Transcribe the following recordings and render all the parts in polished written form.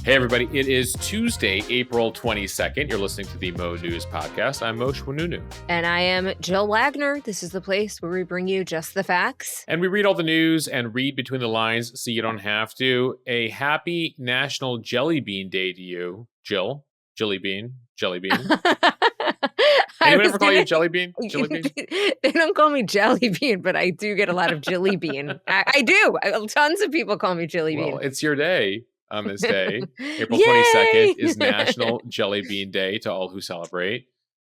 Hey, everybody. It is Tuesday, April 22nd. You're listening to the Mo News Podcast. I'm Moshe Wanunu. And I am Jill Wagner. This is the place where we bring you just the facts. And we read all the news and read between the lines so you don't have to. A happy National Jelly Bean Day to you, Jill. Jelly Bean. Anyone ever call you Jelly Bean? Jelly Bean? They don't call me Jelly Bean, but I do get a lot of Jelly Bean. I do. Tons of people call me Jelly Bean. Well, it's your day. On this day, April Yay! 22nd is National Jelly Bean Day to all who celebrate.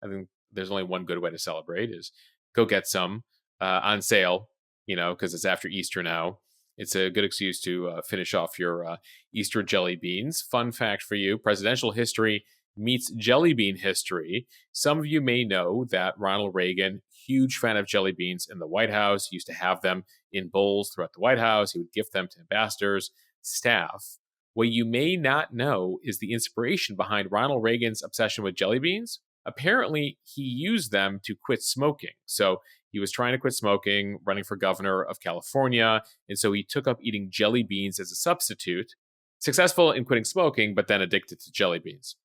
I think there's only one good way to celebrate is go get some on sale, because it's after Easter now. It's a good excuse to finish off your Easter jelly beans. Fun fact for you, presidential history meets jelly bean history. Some of you may know that Ronald Reagan, huge fan of jelly beans in the White House, he used to have them in bowls throughout the White House. He would gift them to ambassadors, staff. What you may not know is the inspiration behind Ronald Reagan's obsession with jelly beans. Apparently, he used them to quit smoking. So he was trying to quit smoking, running for governor of California, and so he took up eating jelly beans as a substitute. Successful in quitting smoking, but then addicted to jelly beans.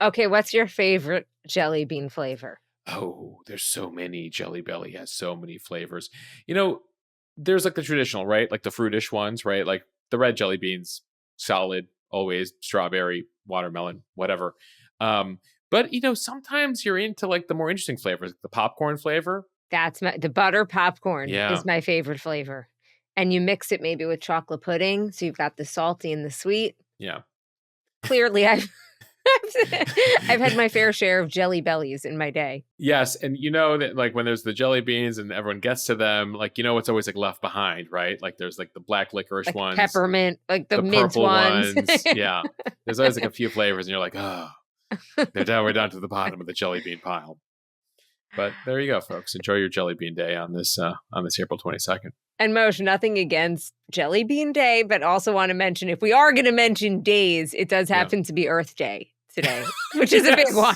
Okay, what's your favorite jelly bean flavor? Oh, there's so many. Jelly Belly has so many flavors. There's like the traditional, right? Like the fruitish ones, right? Like the red jelly beans, solid, always strawberry, watermelon, whatever. But sometimes you're into like the more interesting flavors, the popcorn flavor. That's the butter popcorn Yeah. is my favorite flavor. And you mix it maybe with chocolate pudding, so you've got the salty and the sweet. Yeah. Clearly, I've had my fair share of jelly bellies in my day. Yes, and that like when there's the jelly beans and everyone gets to them, like it's always like left behind, right? Like there's like the black licorice like ones, peppermint, like the mint purple ones. Yeah, there's always like a few flavors, and you're like, oh, we're down to the bottom of the jelly bean pile. But there you go, folks. Enjoy your jelly bean day on this April 22nd. And Moshe, nothing against Jelly Bean Day, but also want to mention, if we are going to mention days, it does happen to be Earth Day today, which is a big one.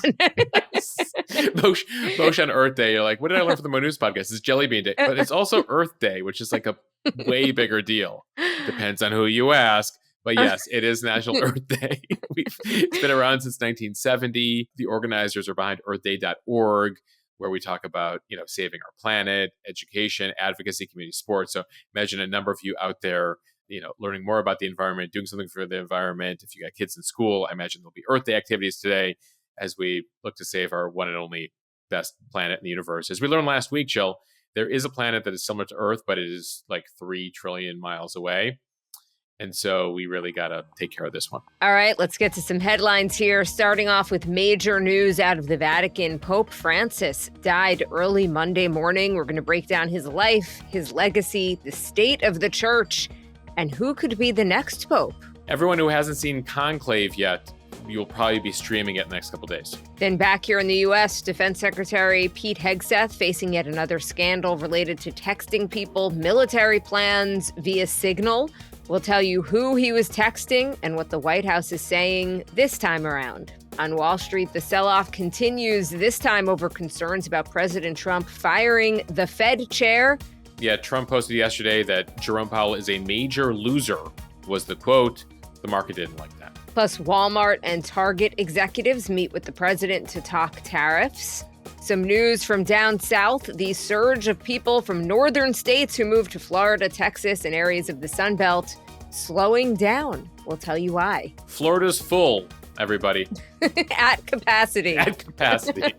Moshe on Earth Day, you're like, what did I learn from the Mo News Podcast? It's Jelly Bean Day, but it's also Earth Day, which is like a way bigger deal. Depends on who you ask. But yes, it is National Earth Day. It's been around since 1970. The organizers are behind earthday.org, where we talk about, saving our planet, education, advocacy, community sports. So imagine a number of you out there, learning more about the environment, doing something for the environment. If you got kids in school, I imagine there'll be Earth Day activities today as we look to save our one and only best planet in the universe. As we learned last week, Jill, there is a planet that is similar to Earth, but it is like 3 trillion miles away. And so we really got to take care of this one. All right, let's get to some headlines here. Starting off with major news out of the Vatican. Pope Francis died early Monday morning. We're going to break down his life, his legacy, the state of the church, and who could be the next pope. Everyone who hasn't seen Conclave yet, you'll probably be streaming it in the next couple days. Then back here in the U.S., Defense Secretary Pete Hegseth facing yet another scandal related to texting people military plans via Signal. We'll tell you who he was texting and what the White House is saying this time around. On Wall Street, the sell-off continues, this time over concerns about President Trump firing the Fed chair. Yeah, Trump posted yesterday that Jerome Powell is a major loser, was the quote. The market didn't like that. Plus, Walmart and Target executives meet with the president to talk tariffs. Some news from down south, the surge of people from northern states who moved to Florida, Texas, and areas of the Sun Belt slowing down. We'll tell you why. Florida's full, everybody. At capacity. At capacity.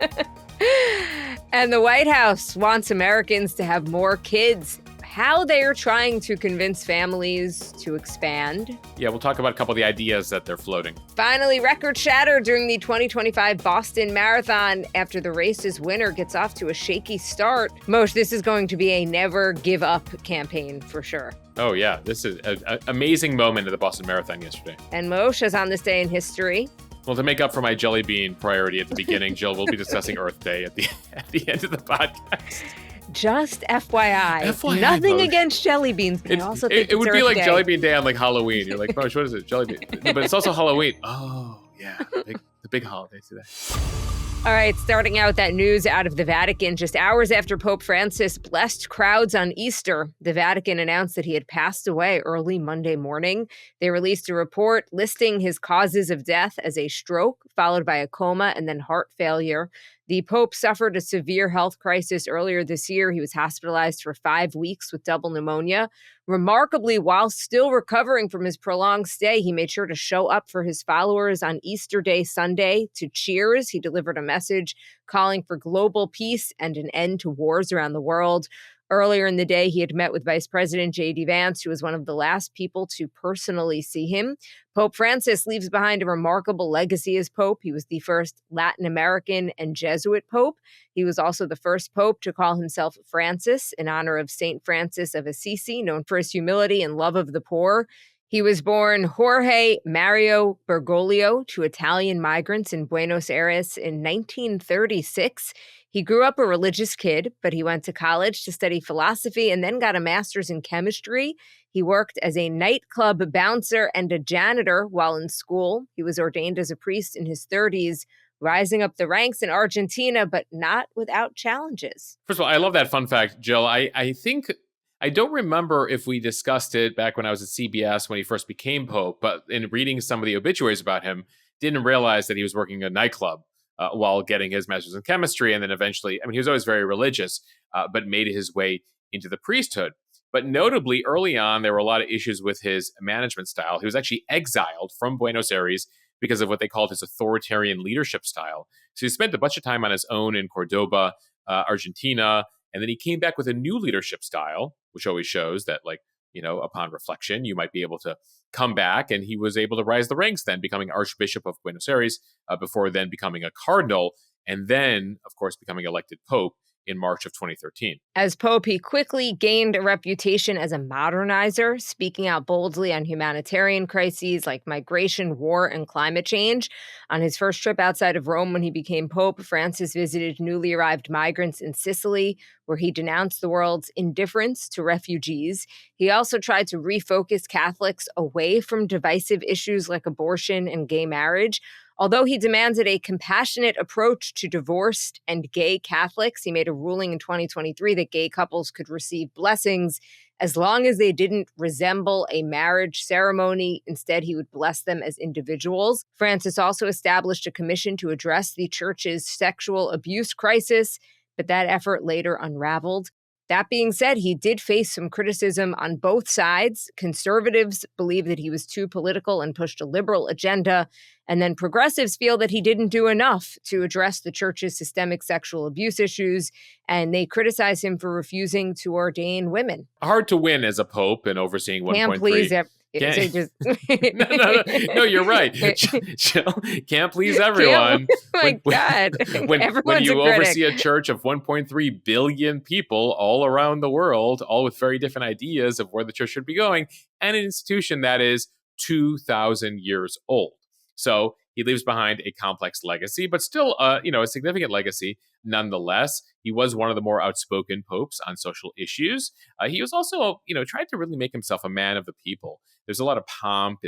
And the White House wants Americans to have more kids. How they are trying to convince families to expand. Yeah, we'll talk about a couple of the ideas that they're floating. Finally, record shattered during the 2025 Boston Marathon after the race's winner gets off to a shaky start. Moshe, this is going to be a never give up campaign for sure. Oh, yeah. This is an amazing moment at the Boston Marathon yesterday. And Moshe is on this day in history. Well, to make up for my jelly bean priority at the beginning, Jill, we'll be discussing Earth Day at the end of the podcast. Just FYI. FYI, Nothing Moshe. against jelly beans, but I also think it would it's be Earth like Day. Jelly Bean Day on like Halloween. You're like, Moshe, what is it? Jelly bean. No, but it's also Halloween. Oh, yeah. The big holiday today. All right, starting out that news out of the Vatican. Just hours after Pope Francis blessed crowds on Easter, the Vatican announced that he had passed away early Monday morning. They released a report listing his causes of death as a stroke, followed by a coma, and then heart failure. The Pope suffered a severe health crisis earlier this year. He was hospitalized for 5 weeks with double pneumonia. Remarkably, while still recovering from his prolonged stay, he made sure to show up for his followers on Easter Day Sunday to cheers. He delivered a message calling for global peace and an end to wars around the world. Earlier in the day, he had met with Vice President J.D. Vance, who was one of the last people to personally see him. Pope Francis leaves behind a remarkable legacy as Pope. He was the first Latin American and Jesuit Pope. He was also the first Pope to call himself Francis in honor of St. Francis of Assisi, known for his humility and love of the poor. He was born Jorge Mario Bergoglio to Italian migrants in Buenos Aires in 1936. He grew up a religious kid, but he went to college to study philosophy and then got a master's in chemistry. He worked as a nightclub bouncer and a janitor while in school. He was ordained as a priest in his 30s, rising up the ranks in Argentina, but not without challenges. First of all, I love that fun fact, Jill. I think I don't remember if we discussed it back when I was at CBS when he first became Pope, but in reading some of the obituaries about him, didn't realize that he was working a nightclub while getting his master's in chemistry. And then eventually, I mean, he was always very religious, but made his way into the priesthood. But notably, early on, there were a lot of issues with his management style. He was actually exiled from Buenos Aires because of what they called his authoritarian leadership style. So he spent a bunch of time on his own in Cordoba, Argentina, and then he came back with a new leadership style, which always shows that, like, upon reflection, you might be able to come back. And he was able to rise the ranks then, becoming Archbishop of Buenos Aires, before then becoming a cardinal, and then, of course, becoming elected Pope in March of 2013. As Pope, he quickly gained a reputation as a modernizer, speaking out boldly on humanitarian crises like migration, war, and climate change. On his first trip outside of Rome when he became Pope, Francis visited newly arrived migrants in Sicily, where he denounced the world's indifference to refugees. He also tried to refocus Catholics away from divisive issues like abortion and gay marriage. Although he demanded a compassionate approach to divorced and gay Catholics, he made a ruling in 2023 that gay couples could receive blessings as long as they didn't resemble a marriage ceremony. Instead, he would bless them as individuals. Francis also established a commission to address the church's sexual abuse crisis, but that effort later unraveled. That being said, he did face some criticism on both sides. Conservatives believe that he was too political and pushed a liberal agenda. And then progressives feel that he didn't do enough to address the church's systemic sexual abuse issues. And they criticize him for refusing to ordain women. Hard to win as a pope and overseeing 1.3. Can't please No, you're right. Jill, can't please everyone. God. When you oversee a church of 1.3 billion people all around the world, all with very different ideas of where the church should be going, and an institution that is 2,000 years old. So he leaves behind a complex legacy, but still, a significant legacy nonetheless. He was one of the more outspoken popes on social issues. He was also, tried to really make himself a man of the people. There's a lot of pomp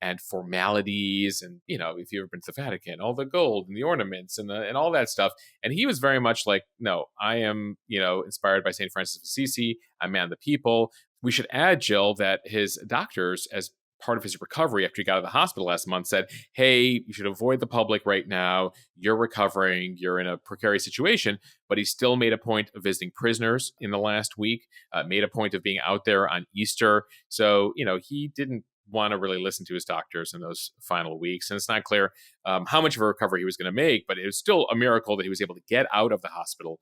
and formalities, and if you've ever been to the Vatican, all the gold and the ornaments and all that stuff. And he was very much like, no, I am, inspired by St. Francis of Assisi. I'm a man of the people. We should add, Jill, that his doctors, as part of his recovery after he got out of the hospital last month, said, hey, you should avoid the public right now. You're recovering. You're in a precarious situation. But he still made a point of visiting prisoners in the last week, made a point of being out there on Easter. So, he didn't want to really listen to his doctors in those final weeks. And it's not clear how much of a recovery he was going to make, but it was still a miracle that he was able to get out of the hospital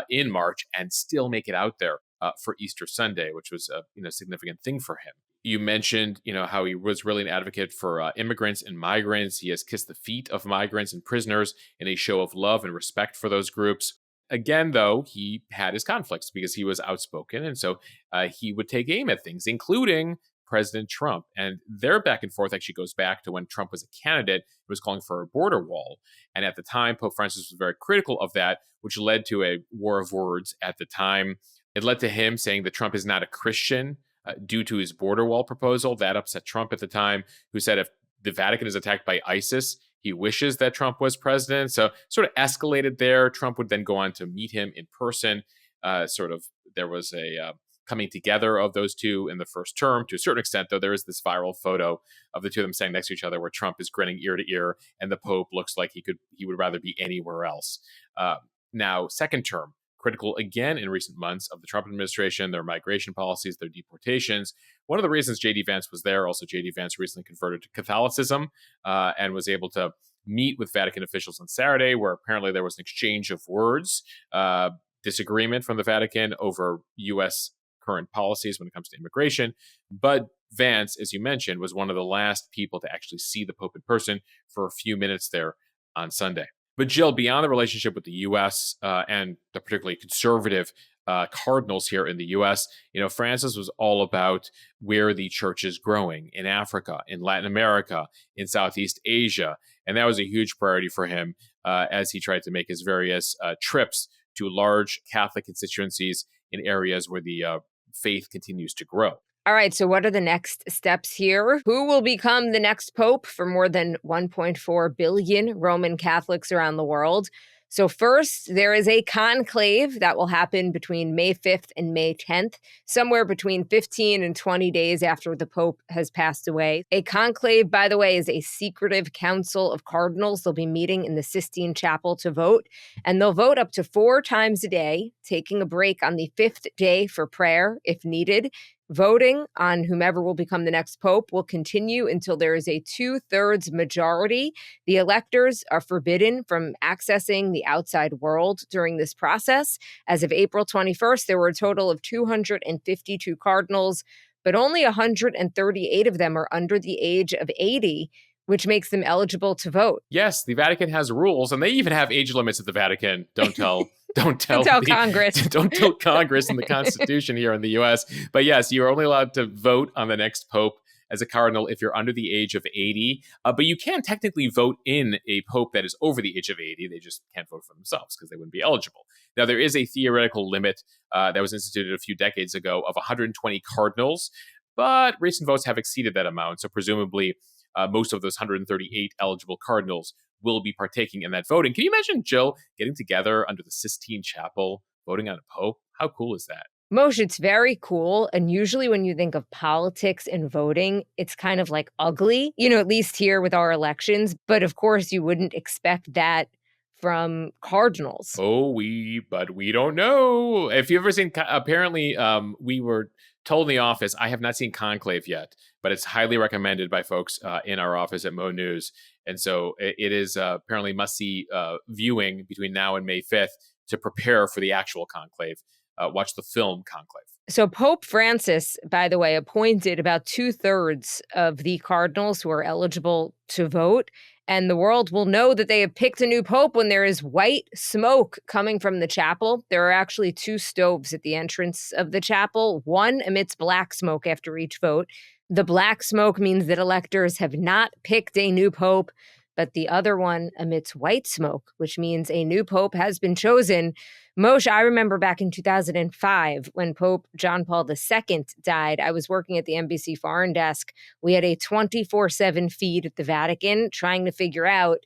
in March and still make it out there for Easter Sunday, which was a significant thing for him. You mentioned, how he was really an advocate for immigrants and migrants. He has kissed the feet of migrants and prisoners in a show of love and respect for those groups. Again, though, he had his conflicts because he was outspoken. And so he would take aim at things, including President Trump. And their back and forth actually goes back to when Trump was a candidate. He was calling for a border wall. And at the time, Pope Francis was very critical of that, which led to a war of words at the time. It led to him saying that Trump is not a Christian due to his border wall proposal. That upset Trump at the time, who said if the Vatican is attacked by ISIS, he wishes that Trump was president. So sort of escalated there. Trump would then go on to meet him in person. There was a coming together of those two in the first term to a certain extent, though there is this viral photo of the two of them standing next to each other where Trump is grinning ear to ear and the Pope looks like he would rather be anywhere else. Now, second term, critical again in recent months of the Trump administration, their migration policies, their deportations. One of the reasons J.D. Vance was there, also J.D. Vance recently converted to Catholicism and was able to meet with Vatican officials on Saturday, where apparently there was an exchange of words, disagreement from the Vatican over U.S. current policies when it comes to immigration. But Vance, as you mentioned, was one of the last people to actually see the Pope in person for a few minutes there on Sunday. But Jill, beyond the relationship with the U.S. And the particularly conservative cardinals here in the U.S., Francis was all about where the church is growing in Africa, in Latin America, in Southeast Asia. And that was a huge priority for him as he tried to make his various trips to large Catholic constituencies in areas where the faith continues to grow. All right, so what are the next steps here? Who will become the next pope for more than 1.4 billion Roman Catholics around the world? So first, there is a conclave that will happen between May 5th and May 10th, somewhere between 15 and 20 days after the Pope has passed away. A conclave, by the way, is a secretive council of cardinals. They'll be meeting in the Sistine Chapel to vote, and they'll vote up to 4 times a day, taking a break on the 5th day for prayer if needed. Voting on whomever will become the next pope will continue until there is a 2/3 majority. The electors are forbidden from accessing the outside world during this process. As of April 21st, there were a total of 252 cardinals, but only 138 of them are under the age of 80, which makes them eligible to vote. Yes, the Vatican has rules, and they even have age limits at the Vatican. Don't tell Congress. Don't tell Congress and the Constitution here in the U.S. But yes, you are only allowed to vote on the next pope as a cardinal if you're under the age of 80. But you can technically vote in a pope that is over the age of 80. They just can't vote for themselves because they wouldn't be eligible. Now, there is a theoretical limit that was instituted a few decades ago of 120 cardinals, but recent votes have exceeded that amount. So presumably, most of those 138 eligible cardinals will be partaking in that voting. Can you imagine, Jill, getting together under the Sistine Chapel, voting on a pope? How cool is that? Moshe, it's very cool. And usually when you think of politics and voting, it's kind of like ugly, at least here with our elections. But of course, you wouldn't expect that from cardinals. But we don't know. If you've ever seen, apparently we were told in the office, I have not seen Conclave yet, but it's highly recommended by folks in our office at Mo News. And so it is apparently must-see viewing between now and May 5th to prepare for the actual conclave. Watch the film Conclave. So Pope Francis, by the way, appointed about 2/3 of the cardinals who are eligible to vote. And the world will know that they have picked a new pope when there is white smoke coming from the chapel. There are actually 2 stoves at the entrance of the chapel. One emits black smoke after each vote. The black smoke means that electors have not picked a new pope, but the other one emits white smoke, which means a new pope has been chosen. Moshe, I remember back in 2005 when Pope John Paul II died. I was working at the NBC Foreign Desk. We had a 24/7 feed at the Vatican trying to figure out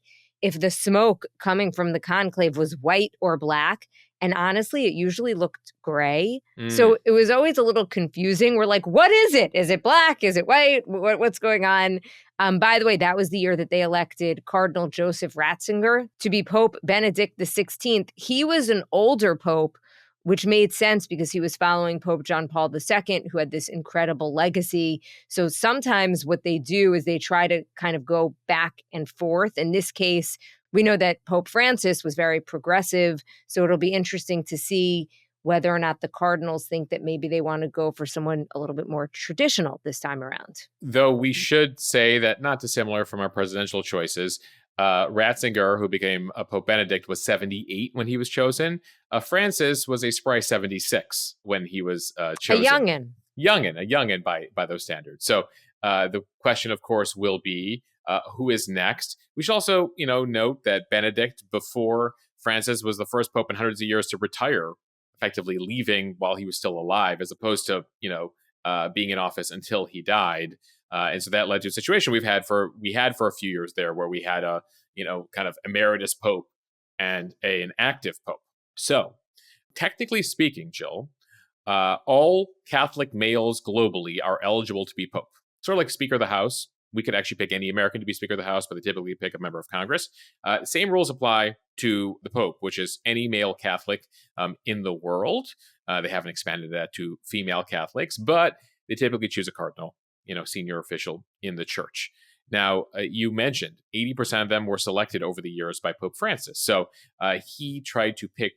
if the smoke coming from the conclave was white or black. And honestly, it usually looked gray. So it was always a little confusing. We're like, what is it? Is it black? Is it white? What's going on? By the way, that was the year that they elected Cardinal Joseph Ratzinger to be Pope Benedict XVI. He was an older pope, which made sense because he was following Pope John Paul II, who had this incredible legacy. So sometimes what they do is they try to kind of go back and forth. In this case, we know that Pope Francis was very progressive, so it'll be interesting to see whether or not the cardinals think that maybe they want to go for someone a little bit more traditional this time around. Though we should say that, not dissimilar from our presidential choices, Ratzinger, who became Pope Benedict, was 78 when he was chosen. Francis was a spry 76 when he was chosen. A youngin' by those standards. So the question, of course, will be, who is next? We should also, note that Benedict, before Francis, was the first pope in hundreds of years to retire, effectively leaving while he was still alive, as opposed to, being in office until he died. And so that led to a situation we had for a few years there where we had a, kind of emeritus pope and an active pope. So technically speaking, Jill, all Catholic males globally are eligible to be pope. Sort of like Speaker of the House. We could actually pick any American to be Speaker of the House, but they typically pick a member of Congress. Same rules apply to the Pope, which is any male Catholic in the world. They haven't expanded that to female Catholics, but they typically choose a cardinal, senior official in the church. Now, you mentioned 80% of them were selected over the years by Pope Francis. So he tried to pick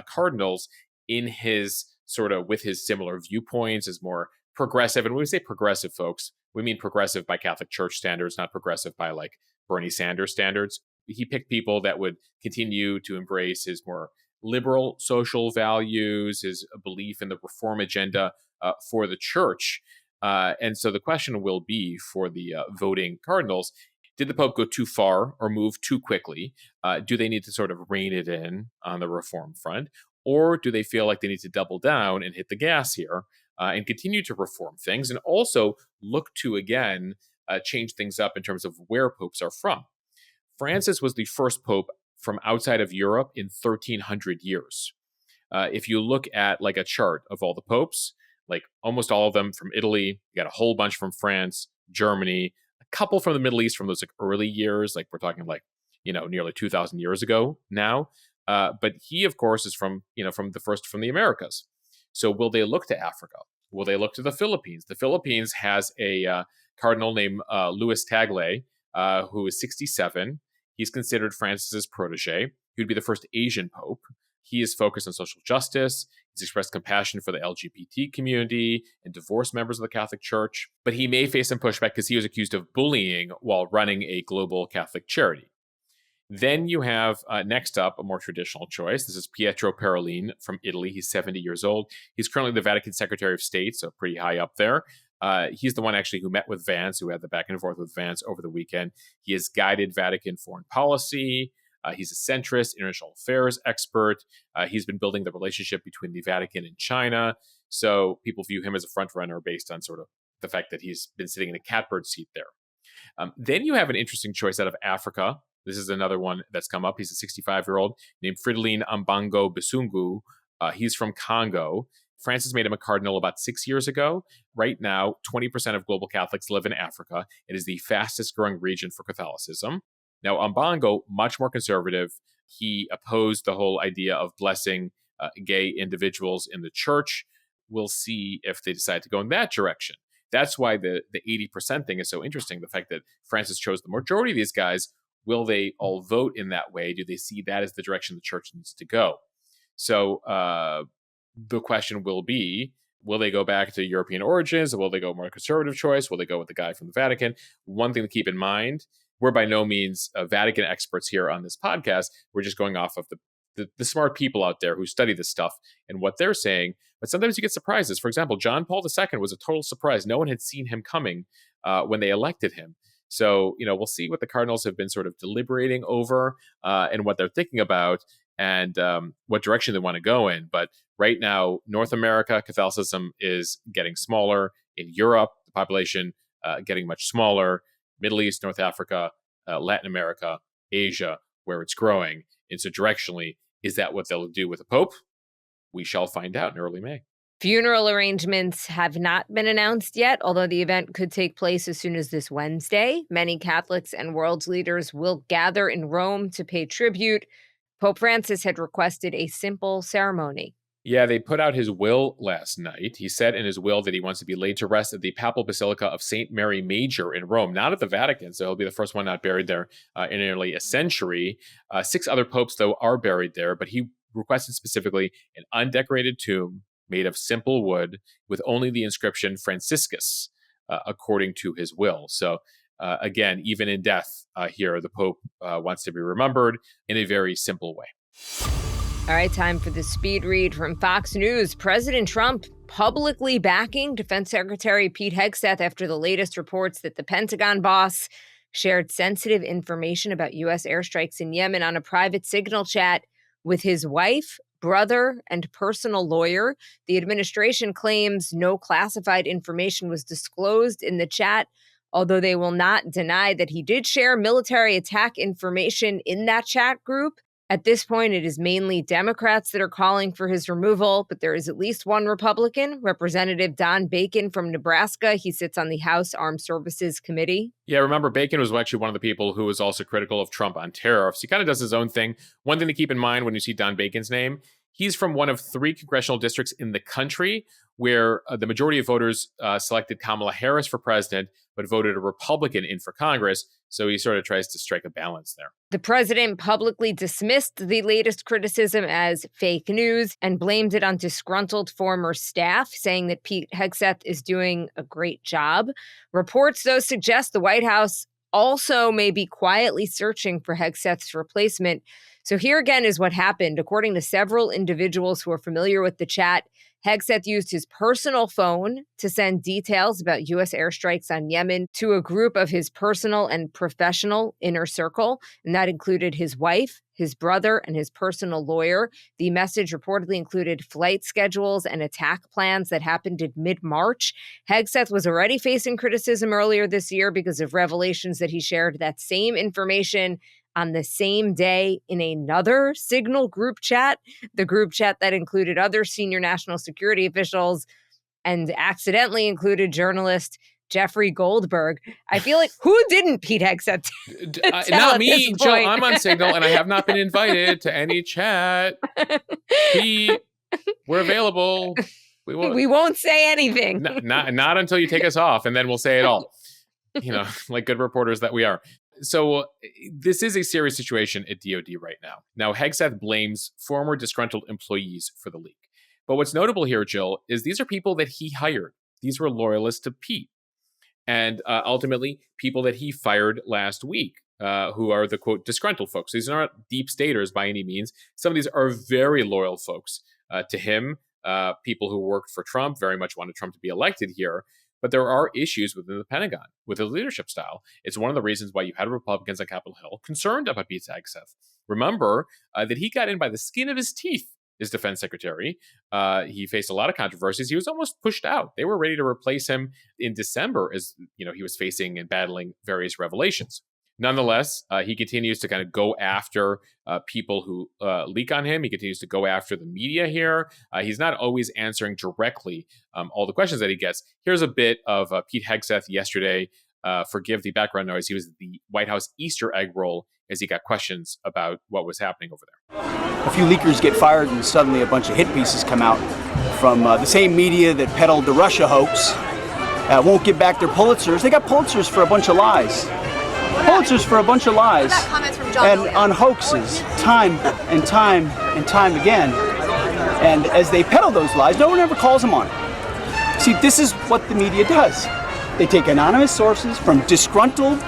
cardinals in his sort of with his similar viewpoints as more progressive. And when we say progressive, folks, we mean progressive by Catholic Church standards, not progressive by like Bernie Sanders standards. He picked people that would continue to embrace his more liberal social values, his belief in the reform agenda for the church. And so the question will be for the voting cardinals, did the Pope go too far or move too quickly? Do they need to sort of rein it in on the reform front? Or do they feel like they need to double down and hit the gas here and continue to reform things and also look to, again, change things up in terms of where popes are from? Francis was the first pope from outside of Europe in 1,300 years. If you look at like a chart of all the popes, like almost all of them from Italy, you got a whole bunch from France, Germany, a couple from the Middle East from those like early years, like we're talking like, nearly 2,000 years ago now. But he, of course, is from the Americas. So will they look to Africa? Will they look to the Philippines? The Philippines has a cardinal named Luis Tagle, who is 67. He's considered Francis's protege. He would be the first Asian pope. He is focused on social justice. He's expressed compassion for the LGBT community and divorced members of the Catholic Church. But he may face some pushback because he was accused of bullying while running a global Catholic charity. Then you have, next up, a more traditional choice. This is Pietro Parolin from Italy. He's 70 years old. He's currently the Vatican Secretary of State, so pretty high up there. He's the one actually who met with Vance, who had the back and forth with Vance over the weekend. He has guided Vatican foreign policy. He's a centrist, international affairs expert. He's been building the relationship between the Vatican and China. So people view him as a front runner based on sort of the fact that he's been sitting in a catbird seat there. Then you have an interesting choice out of Africa. This is another one that's come up. He's a 65-year-old named Fridolin Ambango Bisungu. He's from Congo. Francis made him a cardinal about 6 years ago. Right now, 20% of global Catholics live in Africa. It is the fastest growing region for Catholicism. Now, Ambango, much more conservative. He opposed the whole idea of blessing gay individuals in the church. We'll see if they decide to go in that direction. That's why the 80% thing is so interesting. The fact that Francis chose the majority of these guys. Will they all vote in that way? Do they see that as the direction the church needs to go? So the question will be, will they go back to European origins? Or will they go more conservative choice? Will they go with the guy from the Vatican? One thing to keep in mind, we're by no means Vatican experts here on this podcast. We're just going off of the smart people out there who study this stuff and what they're saying. But sometimes you get surprises. For example, John Paul II was a total surprise. No one had seen him coming when they elected him. So, we'll see what the Cardinals have been sort of deliberating over and what they're thinking about and what direction they want to go in. But right now, North America, Catholicism is getting smaller. In Europe, the population getting much smaller. Middle East, North Africa, Latin America, Asia, where it's growing. And so directionally, is that what they'll do with the Pope? We shall find out in early May. Funeral arrangements have not been announced yet, although the event could take place as soon as this Wednesday. Many Catholics and world leaders will gather in Rome to pay tribute. Pope Francis had requested a simple ceremony. Yeah, they put out his will last night. He said in his will that he wants to be laid to rest at the Papal Basilica of St. Mary Major in Rome, not at the Vatican. So he'll be the first one not buried there in nearly a century. 6 other popes, though, are buried there, but he requested specifically an undecorated tomb made of simple wood with only the inscription Franciscus, according to his will. So again, even in death here, the Pope wants to be remembered in a very simple way. All right, time for the speed read from Fox News. President Trump publicly backing Defense Secretary Pete Hegseth after the latest reports that the Pentagon boss shared sensitive information about U.S. airstrikes in Yemen on a private signal chat with his wife, brother, and personal lawyer. The administration claims no classified information was disclosed in the chat, although they will not deny that he did share military attack information in that chat group. At this point, it is mainly Democrats that are calling for his removal, but there is at least one Republican, Representative Don Bacon from Nebraska. He sits on the House Armed Services Committee. Yeah, remember, Bacon was actually one of the people who was also critical of Trump on tariffs. He kind of does his own thing. One thing to keep in mind when you see Don Bacon's name, he's from one of 3 congressional districts in the country where the majority of voters selected Kamala Harris for president, but voted a Republican in for Congress. So he sort of tries to strike a balance there. The president publicly dismissed the latest criticism as fake news and blamed it on disgruntled former staff, saying that Pete Hegseth is doing a great job. Reports, though, suggest the White House also may be quietly searching for Hegseth's replacement. So here again is what happened. According to several individuals who are familiar with the chat, Hegseth used his personal phone to send details about U.S. airstrikes on Yemen to a group of his personal and professional inner circle, and that included his wife, his brother, and his personal lawyer. The message reportedly included flight schedules and attack plans that happened in mid-March. Hegseth was already facing criticism earlier this year because of revelations that he shared that same information on the same day in another Signal group chat, the group chat that included other senior national security officials and accidentally included journalist Jeffrey Goldberg. I feel like, who didn't Pete Hegseth not me, Jill. I'm on Signal, and I have not been invited to any chat. Pete, we're available. We won't say anything. Not until you take us off, and then we'll say it all. Like good reporters that we are. So this is a serious situation at DOD right now. Now, Hegseth blames former disgruntled employees for the leak. But what's notable here, Jill, is these are people that he hired. These were loyalists to Pete. And ultimately, people that he fired last week, who are the, quote, disgruntled folks. These are not deep staters by any means. Some of these are very loyal folks to him. People who worked for Trump, very much wanted Trump to be elected here. But there are issues within the Pentagon with the leadership style. It's one of the reasons why you had Republicans on Capitol Hill concerned about Pete Hegseth. Remember that he got in by the skin of his teeth as defense secretary. He faced a lot of controversies. He was almost pushed out. They were ready to replace him in December as he was facing and battling various revelations. Nonetheless, he continues to kind of go after people who leak on him. He continues to go after the media here. He's not always answering directly all the questions that he gets. Here's a bit of Pete Hegseth yesterday. Forgive the background noise. He was at the White House Easter egg roll as he got questions about what was happening over there. A few leakers get fired and suddenly a bunch of hit pieces come out from the same media that peddled the Russia hoax. Won't give back their Pulitzers. They got Pulitzers for a bunch of lies. Pulitzers for a bunch of lies and on hoaxes time and time and time again. And as they peddle those lies, no one ever calls them on it. See, this is what the media does. They take anonymous sources from disgruntled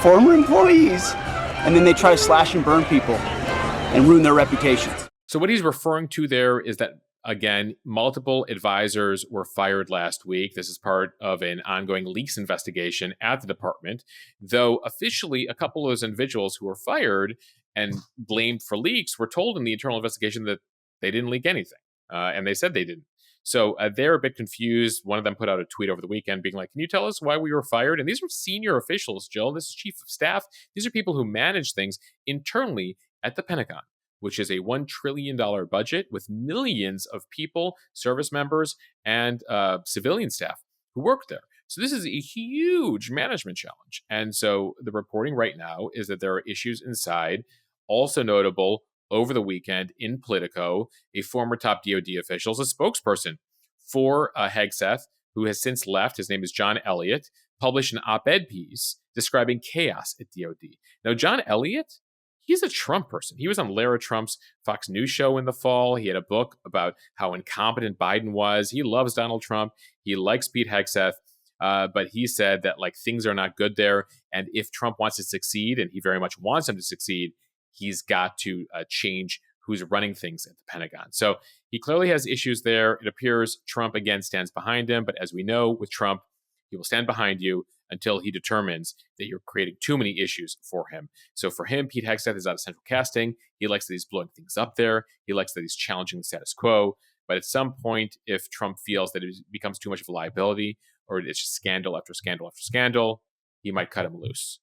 former employees, and then they try to slash and burn people and ruin their reputations. So what he's referring to there is that, again, multiple advisors were fired last week. This is part of an ongoing leaks investigation at the department, though officially a couple of those individuals who were fired and blamed for leaks were told in the internal investigation that they didn't leak anything, and they said they didn't. So they're a bit confused. One of them put out a tweet over the weekend being like, can you tell us why we were fired? And these were senior officials, Jill. This is chief of staff. These are people who manage things internally at the Pentagon, which is a $1 trillion budget with millions of people, service members, and civilian staff who work there. So this is a huge management challenge. And so the reporting right now is that there are issues inside. Also notable, over the weekend in Politico, a former top DOD official is a spokesperson for Hegseth, who has since left. His name is John Elliott, published an op-ed piece describing chaos at DOD. Now, John Elliott, he's a Trump person. He was on Lara Trump's Fox News show in the fall. He had a book about how incompetent Biden was. He loves Donald Trump. He likes Pete Hegseth. But he said that things are not good there. And if Trump wants to succeed, and he very much wants him to succeed, he's got to change who's running things at the Pentagon. So he clearly has issues there. It appears Trump again stands behind him. But as we know with Trump, he will stand behind you until he determines that you're creating too many issues for him. So for him, Pete Hegseth is out of central casting. He likes that he's blowing things up there. He likes that he's challenging the status quo. But at some point, if Trump feels that it becomes too much of a liability, or it's just scandal after scandal after scandal, he might cut him loose.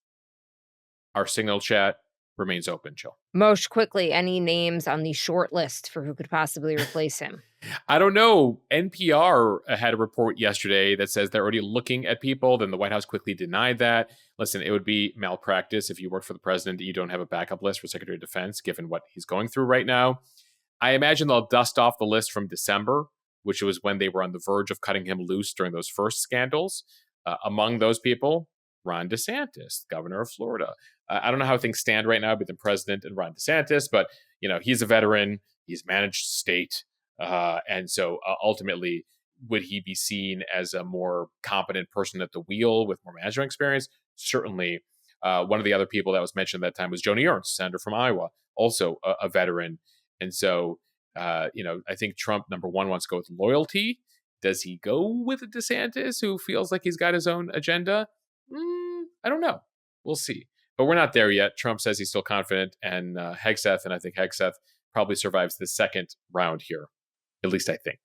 Our Signal chat remains open, Jill. Most quickly, any names on the short list for who could possibly replace him? I don't know. NPR had a report yesterday that says they're already looking at people. Then the White House quickly denied that. Listen, it would be malpractice if you work for the president that you don't have a backup list for Secretary of Defense, given what he's going through right now. I imagine they'll dust off the list from December, which was when they were on the verge of cutting him loose during those first scandals. Among those people, Ron DeSantis, governor of Florida. I don't know how things stand right now between the president and Ron DeSantis, but he's a veteran. He's managed state, and so ultimately, would he be seen as a more competent person at the wheel with more management experience? Certainly. One of the other people that was mentioned at that time was Joni Ernst, senator from Iowa, also a veteran. And so, I think Trump, number one, wants to go with loyalty. Does he go with a DeSantis who feels like he's got his own agenda? I don't know. We'll see. But we're not there yet. Trump says he's still confident, and Hegseth, and I think Hegseth probably survives the second round here. At least I think.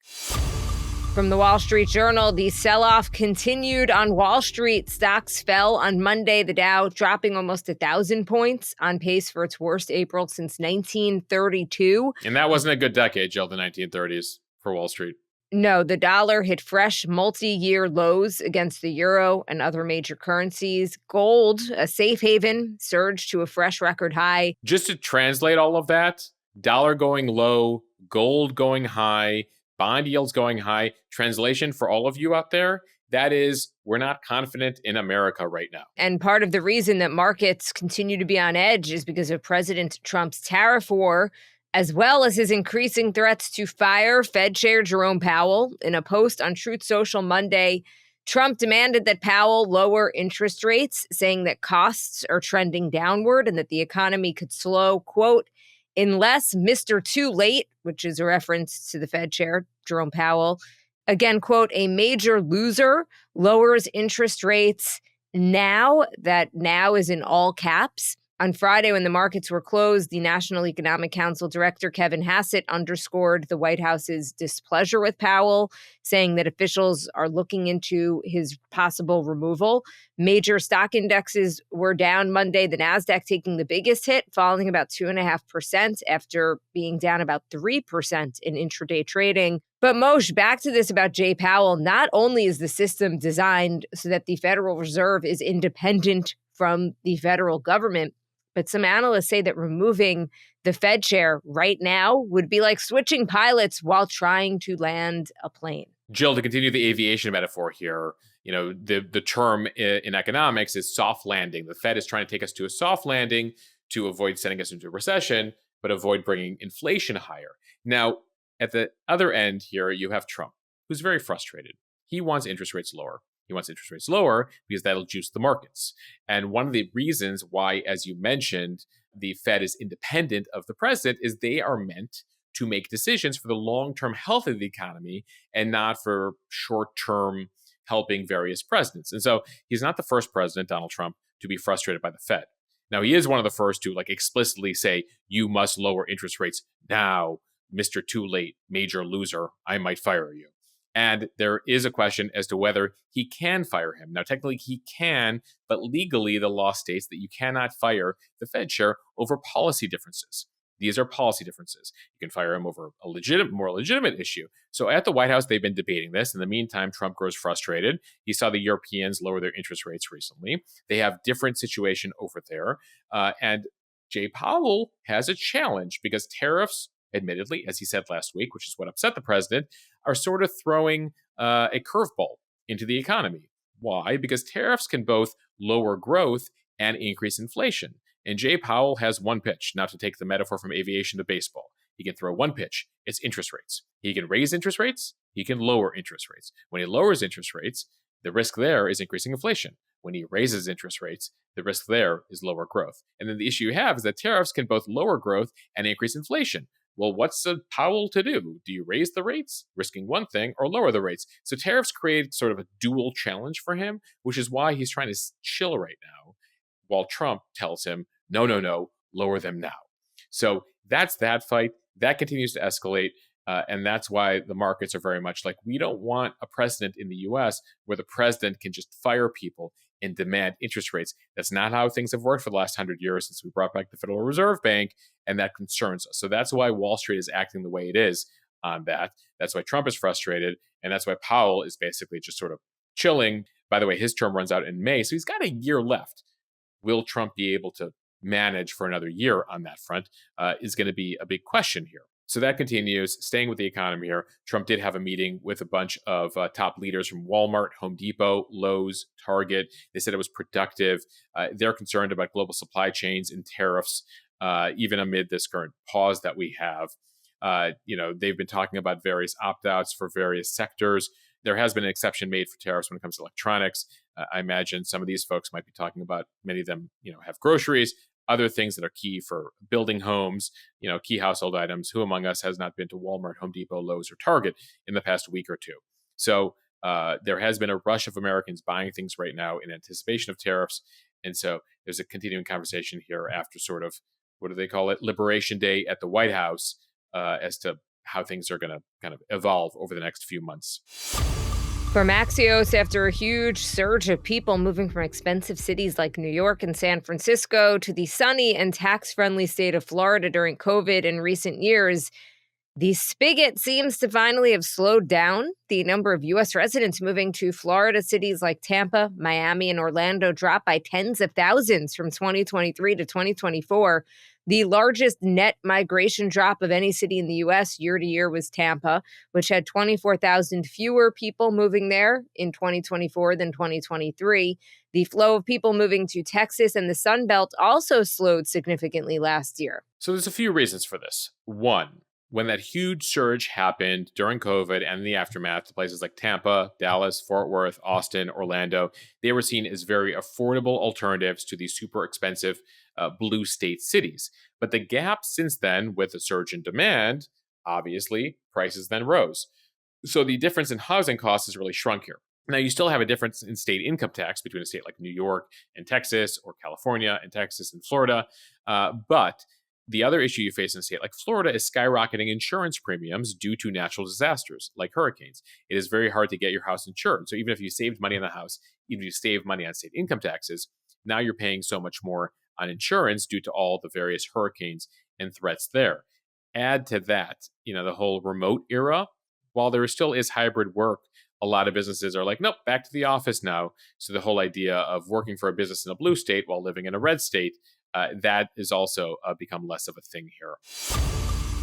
From the Wall Street Journal, the sell-off continued on Wall Street. Stocks fell on Monday, the Dow dropping almost 1,000 points, on pace for its worst April since 1932. And that wasn't a good decade, Jill, the 1930s for Wall Street. No, the dollar hit fresh multi-year lows against the euro and other major currencies. Gold, a safe haven, surged to a fresh record high. Just to translate all of that, dollar going low, gold going high, bond yields going high. Translation for all of you out there, that is, we're not confident in America right now. And part of the reason that markets continue to be on edge is because of President Trump's tariff war, as well as his increasing threats to fire Fed Chair Jerome Powell. In a post on Truth Social Monday, Trump demanded that Powell lower interest rates, saying that costs are trending downward and that the economy could slow, quote, unless Mr. Too Late, which is a reference to the Fed Chair, Jerome Powell, again, quote, a major loser, lowers interest rates now. That now is in all caps. On Friday, when the markets were closed, the National Economic Council Director Kevin Hassett underscored the White House's displeasure with Powell, saying that officials are looking into his possible removal. Major stock indexes were down Monday, the Nasdaq taking the biggest hit, falling about 2.5% after being down about 3% in intraday trading. But Moshe, back to this about Jay Powell. Not only is the system designed so that the Federal Reserve is independent from the federal government, but some analysts say that removing the Fed chair right now would be like switching pilots while trying to land a plane. Jill, to continue the aviation metaphor here, the term in economics is soft landing. The Fed is trying to take us to a soft landing to avoid sending us into a recession, but avoid bringing inflation higher. Now, at the other end here, you have Trump, who's very frustrated. He wants interest rates lower. He wants interest rates lower because that'll juice the markets. And one of the reasons why, as you mentioned, the Fed is independent of the president is they are meant to make decisions for the long-term health of the economy and not for short-term helping various presidents. And so he's not the first president, Donald Trump, to be frustrated by the Fed. Now, he is one of the first to explicitly say, you must lower interest rates now, Mr. Too Late, major loser, I might fire you. And there is a question as to whether he can fire him. Now, technically he can, but legally the law states that you cannot fire the Fed chair over policy differences. These are policy differences. You can fire him over a more legitimate issue. So at the White House, they've been debating this. In the meantime, Trump grows frustrated. He saw the Europeans lower their interest rates recently. They have different situation over there. And Jay Powell has a challenge because tariffs, admittedly, as he said last week, which is what upset the president, are sort of throwing a curveball into the economy. Why? Because tariffs can both lower growth and increase inflation. And Jay Powell has one pitch, not to take the metaphor from aviation to baseball. He can throw one pitch. It's interest rates. He can raise interest rates. He can lower interest rates. When he lowers interest rates, the risk there is increasing inflation. When he raises interest rates, the risk there is lower growth. And then the issue you have is that tariffs can both lower growth and increase inflation. Well, what's Powell to do? Do you raise the rates, risking one thing, or lower the rates? So tariffs create sort of a dual challenge for him, which is why he's trying to chill right now, while Trump tells him, no, lower them now. So that's that fight. That continues to escalate. And that's why the markets are very much like, we don't want a precedent in the US where the president can just fire people and demand interest rates. That's not how things have worked for the last 100 years since we brought back the Federal Reserve Bank, and that concerns us. So that's why Wall Street is acting the way it is on that. That's why Trump is frustrated, and that's why Powell is basically just sort of chilling. By the way, his term runs out in May, so he's got a year left. Will Trump be able to manage for another year on that front is going to be a big question here. So that continues. Staying with the economy here, Trump did have a meeting with a bunch of top leaders from Walmart, Home Depot, Lowe's, Target. They said it was productive. They're concerned about global supply chains and tariffs, even amid this current pause that we have. They've been talking about various opt-outs for various sectors. There has been an exception made for tariffs when it comes to electronics. I imagine some of these folks might be talking about, many of them, have groceries, other things that are key for building homes, key household items. Who among us has not been to Walmart, Home Depot, Lowe's, or Target in the past week or two? So there has been a rush of Americans buying things right now in anticipation of tariffs. And so there's a continuing conversation here after sort of, what do they call it, Liberation Day at the White House, as to how things are going to kind of evolve over the next few months. From Axios, after a huge surge of people moving from expensive cities like New York and San Francisco to the sunny and tax-friendly state of Florida during COVID in recent years, the spigot seems to finally have slowed down. The number of U.S. residents moving to Florida cities like Tampa, Miami, and Orlando dropped by tens of thousands from 2023 to 2024. The largest net migration drop of any city in the U.S. year to year was Tampa, which had 24,000 fewer people moving there in 2024 than 2023. The flow of people moving to Texas and the Sun Belt also slowed significantly last year. So there's a few reasons for this. One, when that huge surge happened during COVID and the aftermath to places like Tampa, Dallas, Fort Worth, Austin, Orlando, they were seen as very affordable alternatives to these super expensive blue state cities. But the gap since then, with a surge in demand, obviously, prices then rose. So the difference in housing costs has really shrunk here. Now, you still have a difference in state income tax between a state like New York and Texas, or California and Texas and Florida. But the other issue you face in a state like Florida is skyrocketing insurance premiums due to natural disasters like hurricanes. It is very hard to get your house insured. So even if you saved money on the house, even if you save money on state income taxes, now you're paying so much more on insurance due to all the various hurricanes and threats there. Add to that, the whole remote era. While there still is hybrid work, a lot of businesses are like, nope, back to the office now. So the whole idea of working for a business in a blue state while living in a red state, that is also become less of a thing here.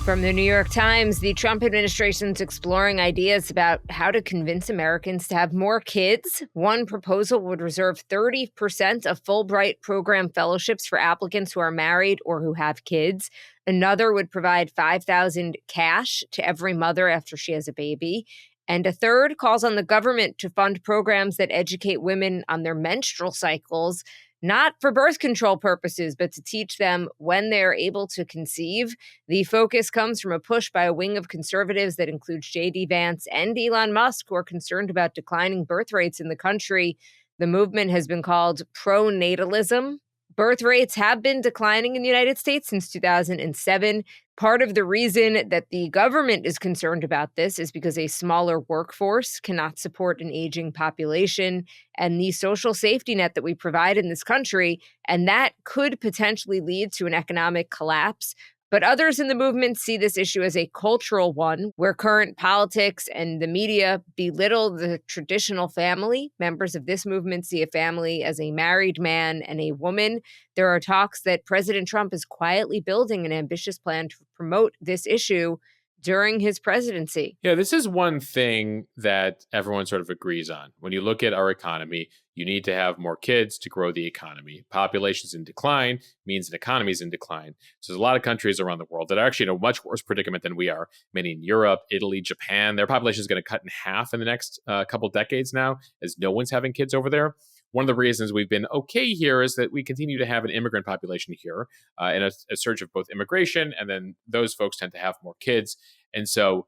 From the New York Times, the Trump administration's exploring ideas about how to convince Americans to have more kids. One proposal would reserve 30% of Fulbright program fellowships for applicants who are married or who have kids. Another would provide $5,000 cash to every mother after she has a baby. And a third calls on the government to fund programs that educate women on their menstrual cycles, not for birth control purposes, but to teach them when they're able to conceive. The focus comes from a push by a wing of conservatives that includes J.D. Vance and Elon Musk, who are concerned about declining birth rates in the country. The movement has been called pronatalism. Birth rates have been declining in the United States since 2007. Part of the reason that the government is concerned about this is because a smaller workforce cannot support an aging population and the social safety net that we provide in this country, and that could potentially lead to an economic collapse. But others in the movement see this issue as a cultural one, where current politics and the media belittle the traditional family. Members of this movement see a family as a married man and a woman. There are talks that President Trump is quietly building an ambitious plan to promote this issue during his presidency. Yeah, this is one thing that everyone sort of agrees on. When you look at our economy, you need to have more kids to grow the economy. Population's in decline means an economy's in decline. So there's a lot of countries around the world that are actually in a much worse predicament than we are. Many in Europe, Italy, Japan, their population is going to cut in half in the next couple decades now, as no one's having kids over there. One of the reasons we've been okay here is that we continue to have an immigrant population here, and a surge of both immigration, and then those folks tend to have more kids. And so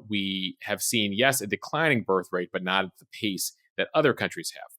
we have seen, yes, a declining birth rate, but not at the pace that other countries have.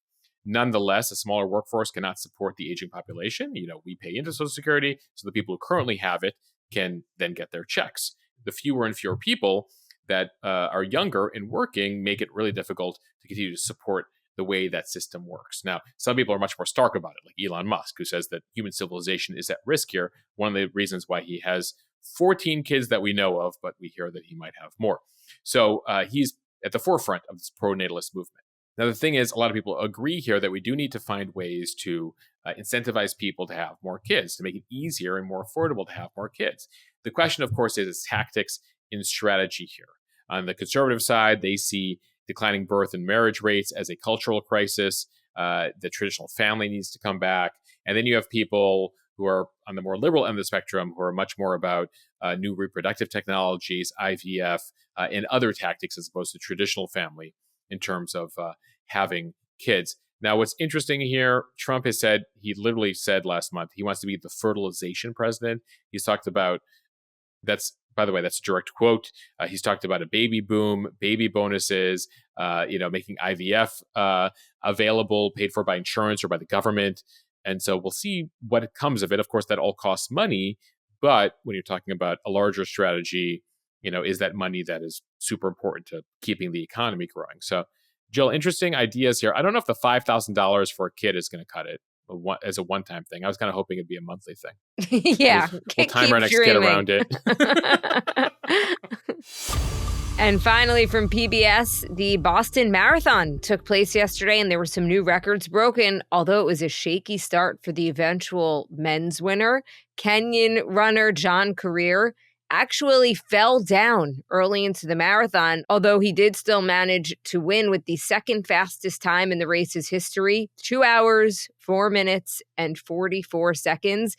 Nonetheless, a smaller workforce cannot support the aging population. We pay into Social Security, so the people who currently have it can then get their checks. the fewer and fewer people that are younger and working make it really difficult to continue to support the way that system works. Now, some people are much more stark about it, like Elon Musk, who says that human civilization is at risk here. One of the reasons why he has 14 kids that we know of, but we hear that he might have more. So he's at the forefront of this pro-natalist movement. Now, the thing is, a lot of people agree here that we do need to find ways to incentivize people to have more kids, to make it easier and more affordable to have more kids. The question, of course, is tactics in strategy here. On the conservative side, they see declining birth and marriage rates as a cultural crisis. The traditional family needs to come back. And then you have people who are on the more liberal end of the spectrum who are much more about new reproductive technologies, IVF, and other tactics as opposed to traditional family in terms of having kids. Now, what's interesting here, Trump has said, he literally said last month, he wants to be the fertilization president. He's talked about, by the way, that's a direct quote. He's talked about a baby boom, baby bonuses, making IVF available, paid for by insurance or by the government. And so we'll see what comes of it. Of course, that all costs money. But when you're talking about a larger strategy, is that money that is super important to keeping the economy growing? So, Jill, interesting ideas here. I don't know if the $5,000 for a kid is going to cut it as a one-time thing. I was kind of hoping it'd be a monthly thing. Yeah. We'll time our next kid around it. And finally, from PBS, the Boston Marathon took place yesterday, and there were some new records broken, although it was a shaky start for the eventual men's winner. Kenyan runner John Career actually fell down early into the marathon, although he did still manage to win with the second fastest time in the race's history, 2 hours, 4 minutes, and 44 seconds.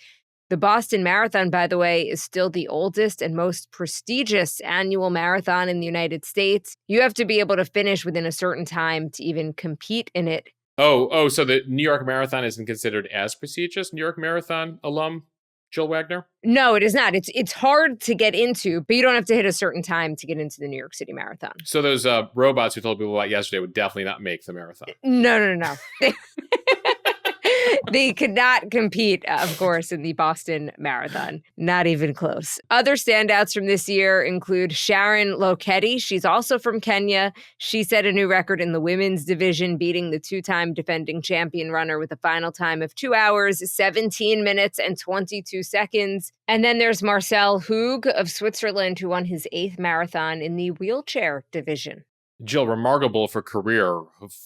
The Boston Marathon, by the way, is still the oldest and most prestigious annual marathon in the United States. You have to be able to finish within a certain time to even compete in it. Oh, so the New York Marathon isn't considered as prestigious? New York Marathon alum Jill Wagner? No, it is not. It's hard to get into, but you don't have to hit a certain time to get into the New York City Marathon. So those robots who told people about yesterday would definitely not make the marathon. No. They could not compete, of course, in the Boston Marathon. Not even close. Other standouts from this year include Sharon Lokedi. She's also from Kenya. She set a new record in the women's division, beating the two-time defending champion runner with a final time of 2 hours, 17 minutes, and 22 seconds. And then there's Marcel Hug of Switzerland, who won his 8th marathon in the wheelchair division. Jill, remarkable for career,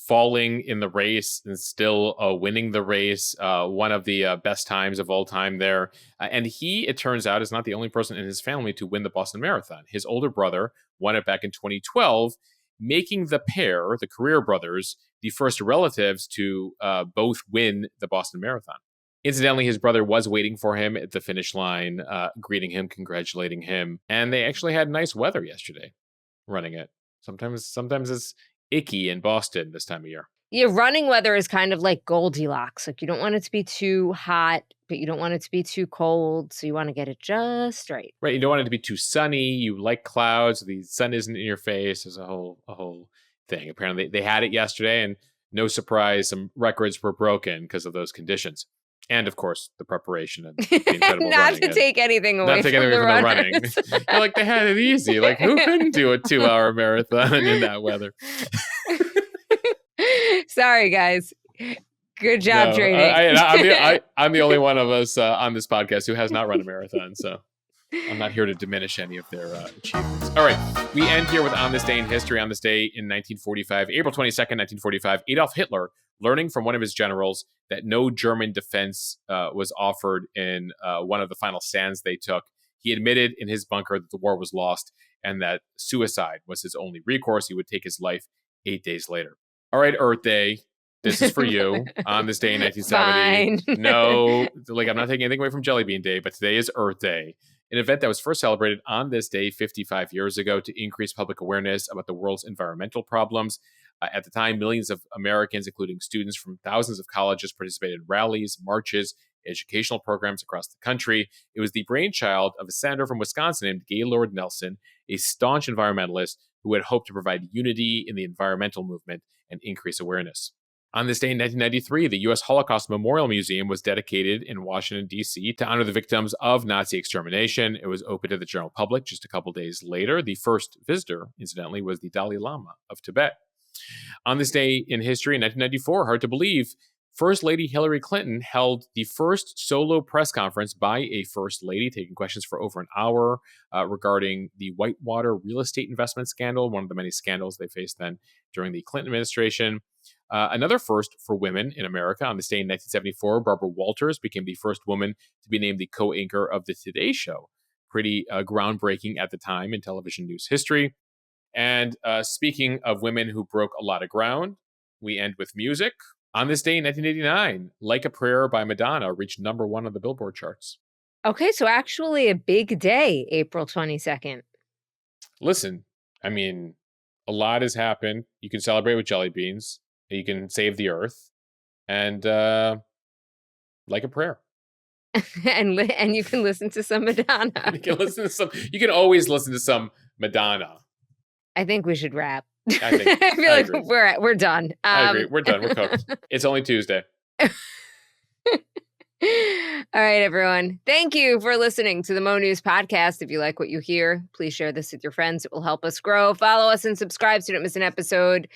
falling in the race and still winning the race. One of the best times of all time there. And he, it turns out, is not the only person in his family to win the Boston Marathon. His older brother won it back in 2012, making the pair, the Career brothers, the first relatives to both win the Boston Marathon. Incidentally, his brother was waiting for him at the finish line, greeting him, congratulating him. And they actually had nice weather yesterday running it. Sometimes it's icky in Boston this time of year. Yeah, running weather is kind of like Goldilocks. Like, you don't want it to be too hot, but you don't want it to be too cold. So you want to get it just right. Right. You don't want it to be too sunny. You like clouds. The sun isn't in your face. There's a whole thing. Apparently they had it yesterday, and no surprise, some records were broken because of those conditions. And of course, the preparation and the incredible not running. to take anything away Not take from anything the from running. the running. You're like, they had it easy. Like, who couldn't do a 2-hour marathon in that weather? Sorry, guys. Good job training. I'm the only one of us on this podcast who has not run a marathon, so I'm not here to diminish any of their achievements. All right, we end here with On This Day in History. On this day in 1945, April 22nd, 1945, Adolf Hitler, learning from one of his generals that no German defense was offered in one of the final stands they took, he admitted in his bunker that the war was lost and that suicide was his only recourse. He would take his life 8 days later. All right, Earth Day. This is for you on this day in 1970. Fine. No, I'm not taking anything away from Jelly Bean Day, but today is Earth Day, an event that was first celebrated on this day 55 years ago to increase public awareness about the world's environmental problems. At the time, millions of Americans, including students from thousands of colleges, participated in rallies, marches, educational programs across the country. It was the brainchild of a senator from Wisconsin named Gaylord Nelson, a staunch environmentalist who had hoped to provide unity in the environmental movement and increase awareness. On this day in 1993, the U.S. Holocaust Memorial Museum was dedicated in Washington, D.C. to honor the victims of Nazi extermination. It was open to the general public just a couple days later. The first visitor, incidentally, was the Dalai Lama of Tibet. On this day in history, in 1994, hard to believe, First Lady Hillary Clinton held the first solo press conference by a First Lady, taking questions for over an hour regarding the Whitewater real estate investment scandal, one of the many scandals they faced then during the Clinton administration. Another first for women in America. On this day in 1974, Barbara Walters became the first woman to be named the co-anchor of the Today Show. Pretty groundbreaking at the time in television news history. And speaking of women who broke a lot of ground, we end with music. On this day in 1989, Like a Prayer by Madonna reached number 1 on the Billboard charts. Okay, so actually a big day, April 22nd. Listen, I mean, a lot has happened. You can celebrate with jelly beans. You can save the earth. And like a prayer. and you can listen to some Madonna. You can always listen to some Madonna. I think we should wrap. I feel like agree. we're done. I agree. We're done. We're cooked. It's only Tuesday. All right, everyone. Thank you for listening to the Mo News Podcast. If you like what you hear, please share this with your friends. It will help us grow. Follow us and subscribe so you don't miss an episode.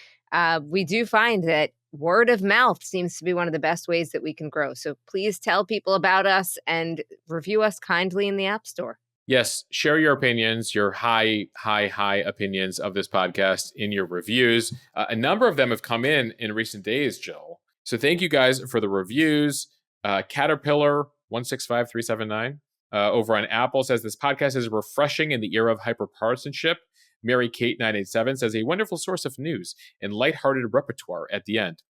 We do find that word of mouth seems to be one of the best ways that we can grow. So please tell people about us and review us kindly in the App Store. Yes, share your opinions, your high opinions of this podcast in your reviews. A number of them have come in recent days, Jill. So thank you guys for the reviews. Caterpillar 165379 over on Apple says this podcast is refreshing in the era of hyperpartisanship. Mary Kate 987 says a wonderful source of news and lighthearted repertoire at the end.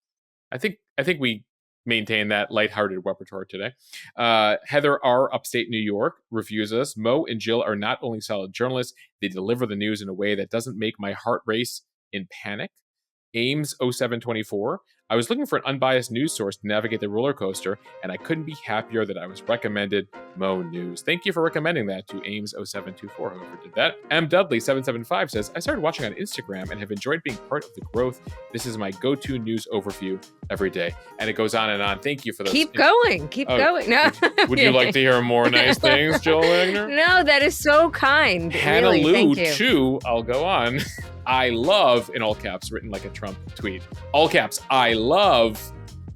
I think we maintain that lighthearted repertoire today. Heather R. Upstate New York reviews us. Mo and Jill are not only solid journalists, they deliver the news in a way that doesn't make my heart race in panic. Ames 0724. I was looking for an unbiased news source to navigate the roller coaster, and I couldn't be happier that I was recommended Mo News. Thank you for recommending that to Ames 0724, whoever did that. M. Dudley 775 says, I started watching on Instagram and have enjoyed being part of the growth. This is my go-to news overview every day. And it goes on and on. Thank you for those. Keep going. No. Would you like to hear more nice things, Joel Wagner? No, that is so kind. Hannah really, Lou, thank you. too. I'll go on. I love, in all caps, written like a Trump tweet. All caps, I love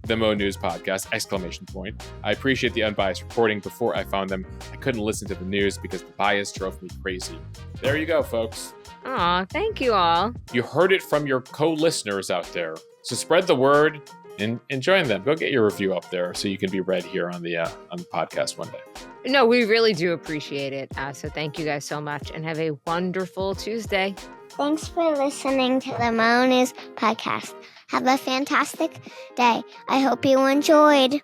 the Mo News Podcast, exclamation point. I appreciate the unbiased reporting. Before I found them, I couldn't listen to the news because the bias drove me crazy. There you go, folks. Aw, thank you all. You heard it from your co-listeners out there. So spread the word and join them. Go get your review up there so you can be read here on the podcast one day. No, we really do appreciate it. So thank you guys so much and have a wonderful Tuesday. Thanks for listening to the Mo News Podcast. Have a fantastic day. I hope you enjoyed.